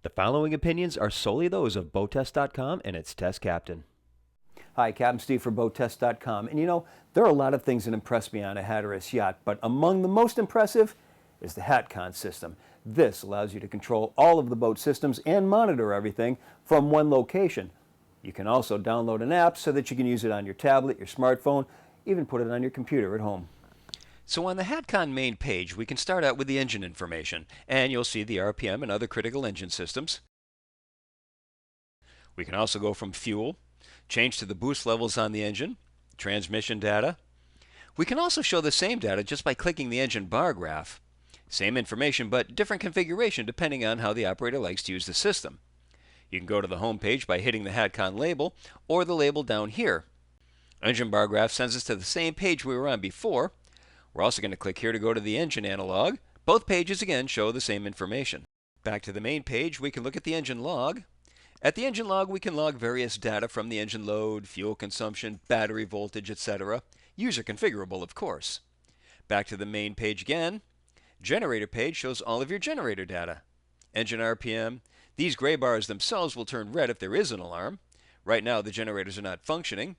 The following opinions are solely those of BoatTEST.com and its test captain. Hi, Captain Steve for BoatTEST.com. And you know, there are a lot of things that impress me on a Hatteras yacht, but among the most impressive is the HattCON system. This allows you to control all of the boat systems and monitor everything from one location. You can also download an app so that you can use it on your tablet, your smartphone, even put it on your computer at home. So on the HattCON main page, we can start out with the engine information, and you'll see the RPM and other critical engine systems. We can also go from fuel, change to the boost levels on the engine, transmission data. We can also show the same data just by clicking the engine bar graph. Same information, but different configuration depending on how the operator likes to use the system. You can go to the home page by hitting the HattCON label or the label down here. Engine bar graph sends us to the same page we were on before. We're also going to click here to go to the engine analog. Both pages again show the same information. Back to the main page, we can look at the engine log. At the engine log, we can log various data from the engine load, fuel consumption, battery voltage, etc. User configurable, of course. Back to the main page again. Generator page shows all of your generator data. Engine RPM. These gray bars themselves will turn red if there is an alarm. Right now, the generators are not functioning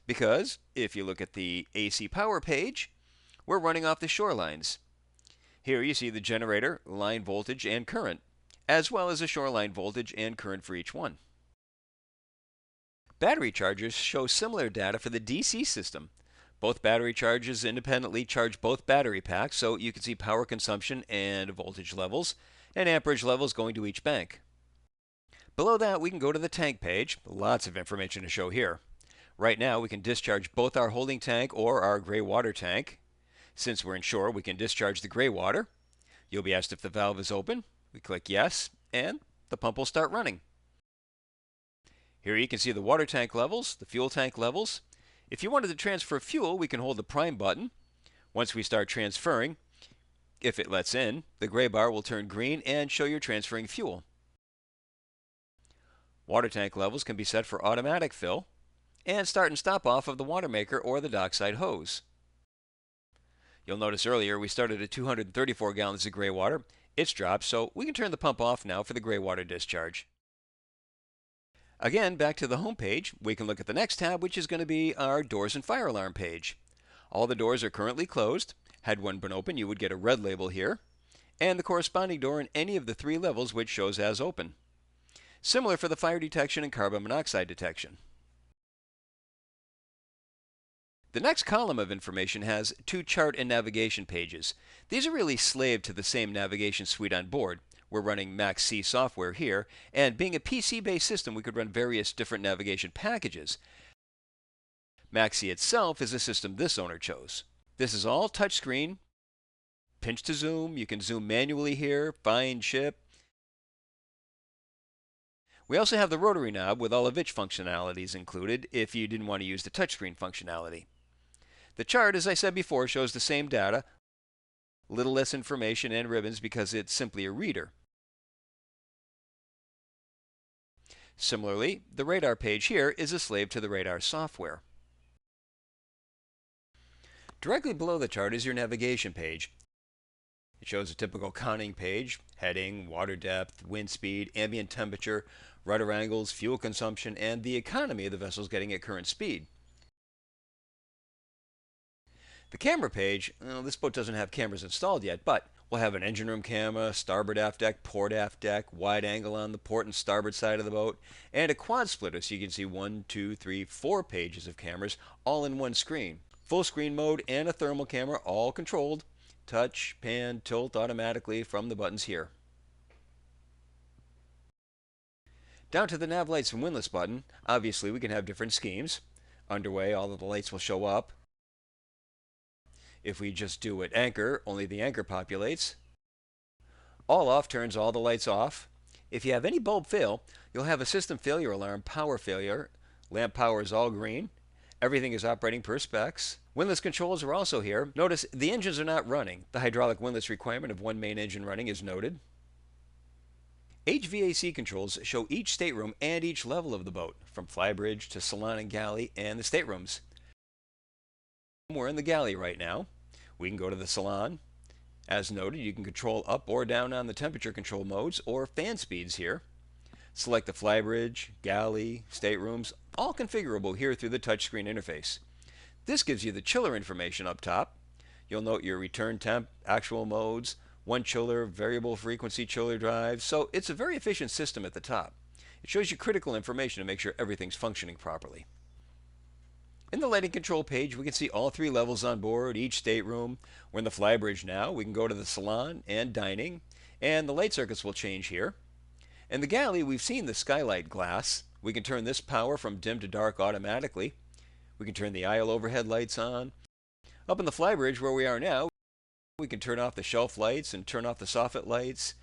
because if you look at the AC power page, we're running off the shorelines. Here you see the generator, line voltage, and current, as well as the shoreline voltage and current for each one. Battery chargers show similar data for the DC system. Both battery chargers independently charge both battery packs, so you can see power consumption and voltage levels, and amperage levels going to each bank. Below that, we can go to the tank page. Lots of information to show here. Right now, we can discharge both our holding tank or our gray water tank. Since we're inshore, we can discharge the gray water. You'll be asked if the valve is open. We click yes, and the pump will start running. Here you can see the water tank levels, the fuel tank levels. If you wanted to transfer fuel, we can hold the prime button. Once we start transferring, if it lets in, the gray bar will turn green and show you're transferring fuel. Water tank levels can be set for automatic fill and start and stop off of the water maker or the dockside hose. You'll notice earlier we started at 234 gallons of gray water. It's dropped, so we can turn the pump off now for the gray water discharge. Again, back to the home page, we can look at the next tab, which is going to be our doors and fire alarm page. All the doors are currently closed. Had one been open, you would get a red label here, and the corresponding door in any of the three levels which shows as open. Similar for the fire detection and carbon monoxide detection. The next column of information has two chart and navigation pages. These are really slaved to the same navigation suite on board. We're running Mac-C software here, and being a PC-based system, we could run various different navigation packages. Mac-C itself is a system this owner chose. This is all touchscreen. Pinch to zoom. You can zoom manually here, find ship. We also have the rotary knob with all of its functionalities included if you didn't want to use the touchscreen functionality. The chart, as I said before, shows the same data, little less information and ribbons because it's simply a reader. Similarly, the radar page here is a slave to the radar software. Directly below the chart is your navigation page. It shows a typical conning page, heading, water depth, wind speed, ambient temperature, rudder angles, fuel consumption, and the economy of the vessel's getting at current speed. The camera page, well, this boat doesn't have cameras installed yet, but we'll have an engine room camera, starboard aft deck, port aft deck, wide angle on the port and starboard side of the boat, and a quad splitter so you can see 1, 2, 3, 4 pages of cameras all in one screen. Full screen mode and a thermal camera, all controlled. Touch, pan, tilt automatically from the buttons here. Down to the nav lights and windlass button, obviously we can have different schemes. Underway, all of the lights will show up. If we just do at anchor, only the anchor populates. All off turns all the lights off. If you have any bulb fail, you'll have a system failure alarm, power failure. Lamp power is all green. Everything is operating per specs. Windlass controls are also here. Notice the engines are not running. The hydraulic windlass requirement of one main engine running is noted. HVAC controls show each stateroom and each level of the boat, from flybridge to salon and galley and the staterooms. We're in the galley right now. We can go to the salon, As noted, you can control up or down on the temperature control modes or fan speeds here. Select the flybridge, galley, staterooms, all configurable here through the touchscreen interface. This gives you the chiller information up top. You'll note your return temp, actual modes, one chiller, variable frequency chiller drives, so it's a very efficient system at the top. It shows you critical information to make sure everything's functioning properly. In the lighting control page, we can see all 3 levels on board, each stateroom. We're in the flybridge now. We can go to the salon and dining, and the light circuits will change here. In the galley, we've seen the skylight glass. We can turn this power from dim to dark automatically. We can turn the aisle overhead lights on. Up in the flybridge where we are now, we can turn off the shelf lights and turn off the soffit lights.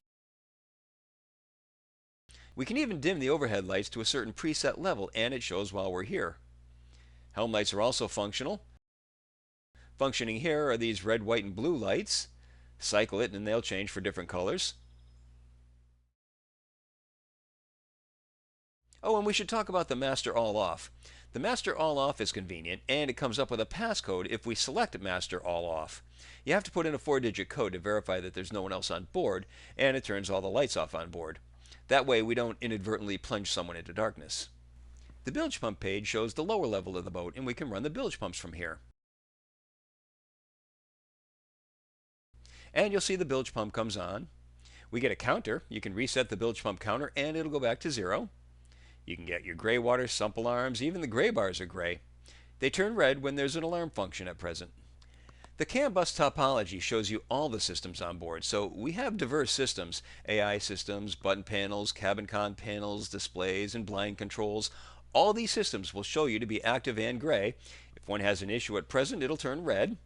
We can even dim the overhead lights to a certain preset level, and it shows while we're here. Helm lights are also functional. Functioning here are these red, white, and blue lights. Cycle it and they'll change for different colors. Oh, and we should talk about the Master All Off. The Master All Off is convenient, and it comes up with a passcode if we select Master All Off. You have to put in a 4-digit code to verify that there's no one else on board, and it turns all the lights off on board. That way we don't inadvertently plunge someone into darkness. The bilge pump page shows the lower level of the boat, and we can run the bilge pumps from here. And you'll see the bilge pump comes on. We get a counter. You can reset the bilge pump counter, and it'll go back to 0. You can get your gray water sump alarms. Even the gray bars are gray. They turn red when there's an alarm function at present. The CAN bus topology shows you all the systems on board. So we have diverse systems, AI systems, button panels, cabin con panels, displays, and blind controls. All these systems will show you to be active and gray. If one has an issue at present, it'll turn red.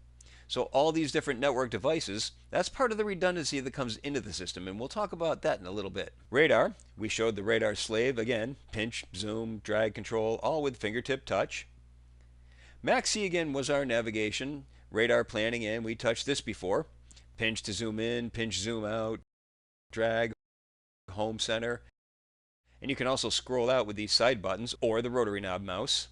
So all these different network devices, that's part of the redundancy that comes into the system, and we'll talk about that in a little bit. Radar, we showed the radar slave, again, pinch, zoom, drag control, all with fingertip touch. Max-C again was our navigation, radar planning, and we touched this before. Pinch to zoom in, pinch zoom out, drag, home center. And you can also scroll out with these side buttons or the rotary knob mouse.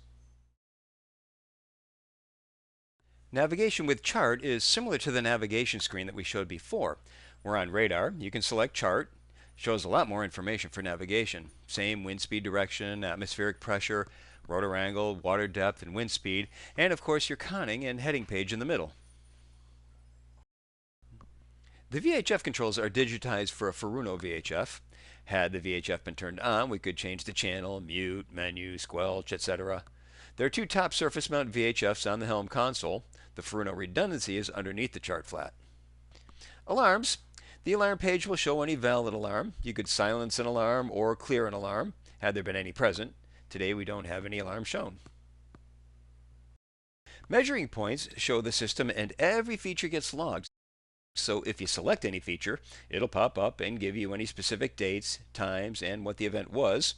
Navigation with chart is similar to the navigation screen that we showed before. We're on radar. You can select chart. Shows a lot more information for navigation. Same wind speed direction, atmospheric pressure, rotor angle, water depth, and wind speed. And of course your conning and heading page in the middle. The VHF controls are digitized for a Furuno VHF. Had the VHF been turned on, we could change the channel, mute, menu, squelch, etc. There are 2 top surface mount VHFs on the helm console. The Furuno Redundancy is underneath the chart flat. Alarms. The alarm page will show any valid alarm. You could silence an alarm or clear an alarm, had there been any present. Today we don't have any alarms shown. Measuring points show the system, and every feature gets logged. So if you select any feature, it'll pop up and give you any specific dates, times, and what the event was.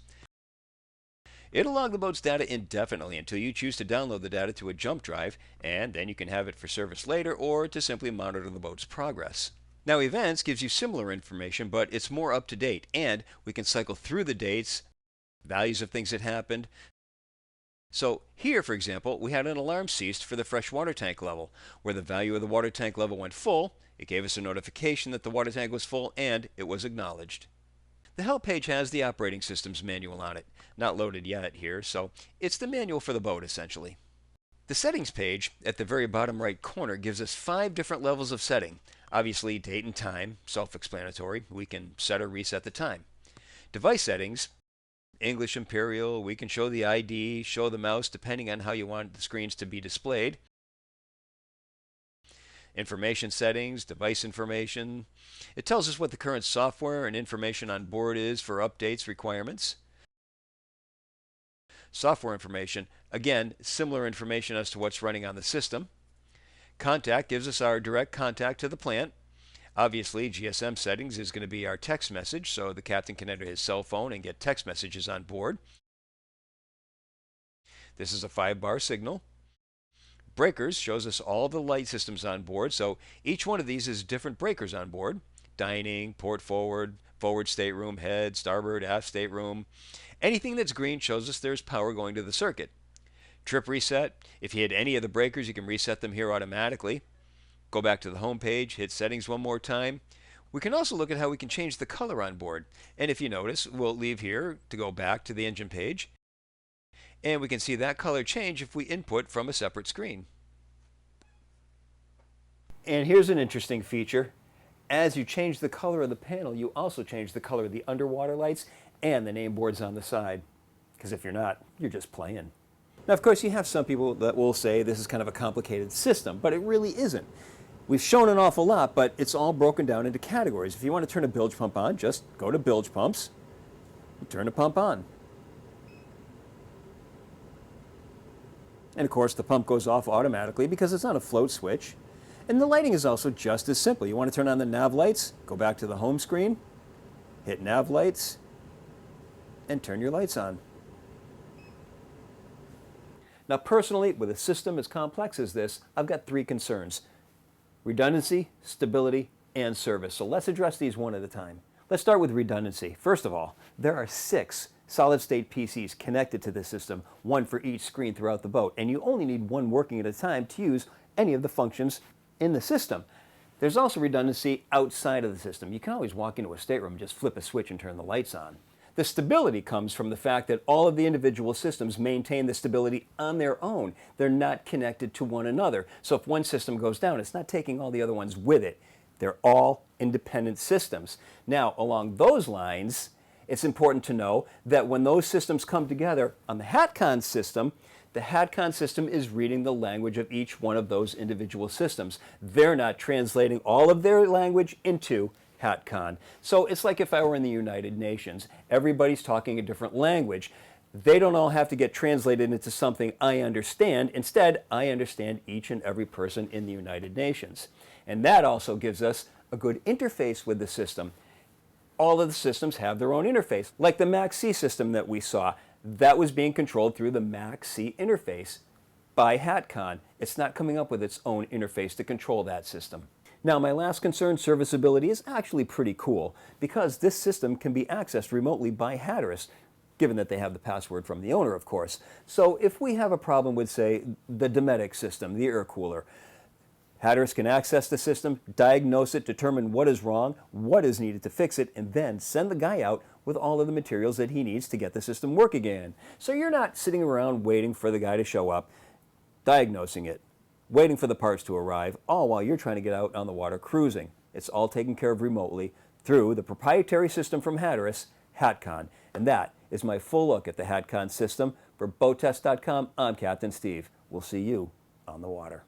It'll log the boat's data indefinitely until you choose to download the data to a jump drive, and then you can have it for service later or to simply monitor the boat's progress. Now events gives you similar information, but it's more up to date, and we can cycle through the dates, values of things that happened. So here, for example, we had an alarm ceased for the fresh water tank level, where the value of the water tank level went full. It gave us a notification that the water tank was full, and it was acknowledged. The help page has the operating systems manual on it. Not loaded yet here, so it's the manual for the boat essentially. The settings page at the very bottom right corner gives us 5 different levels of setting. Obviously date and time, self-explanatory. We can set or reset the time. Device settings, English Imperial, we can show the ID, show the mouse depending on how you want the screens to be displayed. Information settings, device information. It tells us what the current software and information on board is for updates requirements. Software information, again, similar information as to what's running on the system. Contact gives us our direct contact to the plant. Obviously, GSM settings is going to be our text message, so the captain can enter his cell phone and get text messages on board. This is a 5-bar signal. Breakers shows us all the light systems on board, so each one of these is different breakers on board. Dining, port forward, forward stateroom, head, starboard, aft stateroom. Anything that's green shows us there's power going to the circuit. Trip reset, if you hit any of the breakers, you can reset them here automatically. Go back to the home page, hit settings one more time. We can also look at how we can change the color on board. And if you notice, we'll leave here to go back to the engine page. And we can see that color change if we input from a separate screen. And here's an interesting feature. As you change the color of the panel, you also change the color of the underwater lights and the name boards on the side. Because if you're not, you're just playing. Now, of course, you have some people that will say this is kind of a complicated system, but it really isn't. We've shown an awful lot, but it's all broken down into categories. If you want to turn a bilge pump on, just go to bilge pumps and turn the pump on. And of course, the pump goes off automatically because it's on a float switch. And the lighting is also just as simple. You want to turn on the nav lights, go back to the home screen, hit nav lights, and turn your lights on. Now, personally, with a system as complex as this, I've got three concerns: redundancy, stability, and service. So let's address these one at a time. Let's start with redundancy. First of all, there are 6 solid-state PCs connected to this system, one for each screen throughout the boat, and you only need one working at a time to use any of the functions in the system. There's also redundancy outside of the system. You can always walk into a stateroom and just flip a switch and turn the lights on. The stability comes from the fact that all of the individual systems maintain the stability on their own. They're not connected to one another. So if one system goes down, it's not taking all the other ones with it. They're all independent systems. Now, along those lines, it's important to know that when those systems come together on the HattCON system, the HattCON system is reading the language of each one of those individual systems. They're not translating all of their language into HattCON. So it's like if I were in the United Nations. Everybody's talking a different language. They don't all have to get translated into something I understand. Instead, I understand each and every person in the United Nations. And that also gives us a good interface with the system. All of the systems have their own interface, like the MAC-C system that we saw. That was being controlled through the MAC-C interface by HattCON. It's not coming up with its own interface to control that system. Now, my last concern, serviceability, is actually pretty cool because this system can be accessed remotely by Hatteras, given that they have the password from the owner, of course. So if we have a problem with, say, the Dometic system, the air cooler, Hatteras can access the system, diagnose it, determine what is wrong, what is needed to fix it, and then send the guy out with all of the materials that he needs to get the system working again. So you're not sitting around waiting for the guy to show up, diagnosing it, waiting for the parts to arrive, all while you're trying to get out on the water cruising. It's all taken care of remotely through the proprietary system from Hatteras, HattCON. And that is my full look at the HattCON system. For BoatTEST.com, I'm Captain Steve. We'll see you on the water.